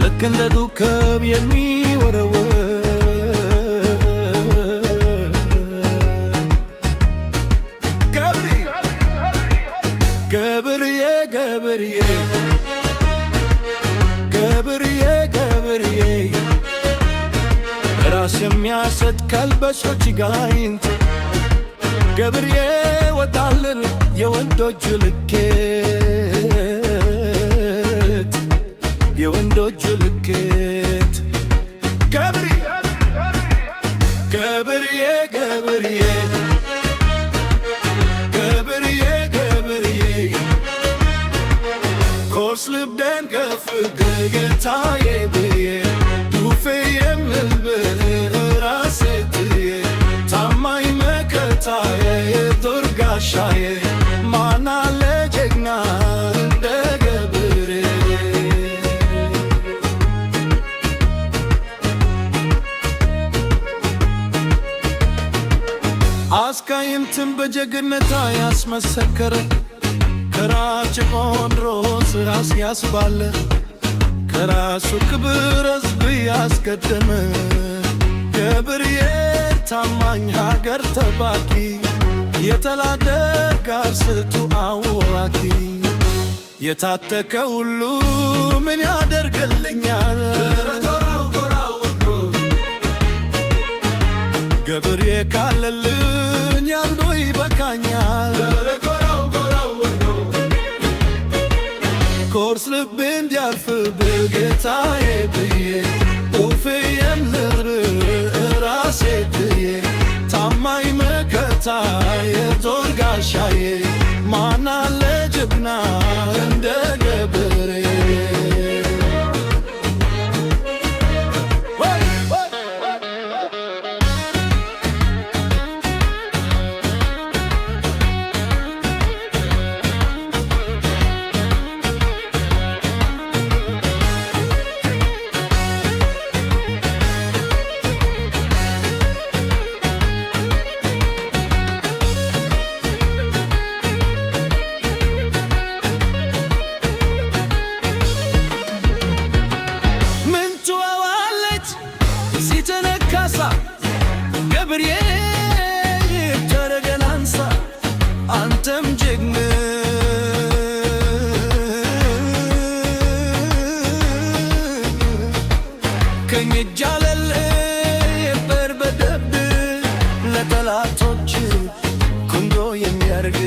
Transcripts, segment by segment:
ልክ እንደ ኮከብ የሚወረወር ገብርዬ ገብርዬ ገብርዬ ገብርዬ ራስ የሚያሰጥ ከልበሶች ጋይንት ገብርዬ ወጣልን የወንዶች ልኬት የወንዶች ልኬት ገብርዬ ገብርዬ ገብርዬ ገብርዬ ገብርዬ ኮርስ ልብደን ከፍ ጌታዬ ብዬ ዱፌ የምልብህ ራሴ ትዬ ታማኝ መከታዬ የጦር ጋሻዬ ማን አለ ጀግና እንደ ገብሬ አስካይንትን በጀግነታ ያስመሰከረ ከራጭ ቆንድሮስ ራስ ያስባለ ከራሱ ክብር ሕዝብ ያስቀደመ ገብርዬ ታማኝ ሀገር ተባኪ የጠላት ጋር ስቱ አዋኪ የታጠቀ ሁሉ ምን ያደርግልኛል ገብርዬ ካለልኝ አንዱ ይበቃኛል ኮርስ ልብ እንዲያርፍ በጌታዬ ብዬ ኡፍ የምልር ራሴ ብዬ ታማኝ መከታ የጦር ጋሻዬ ማን አለ ጀግና እንደ ገብሬ ገብርዬ ተረገላንሳ አንተም ጀግና ከኝ ጃለል በርበደብ ለጠላቶች ኩንዶ የሚያርግ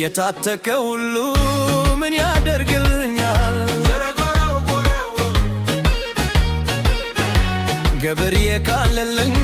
የታጠቀ ሁሉ ምን ያደርግልኛል ገብርዬ ካለልኝ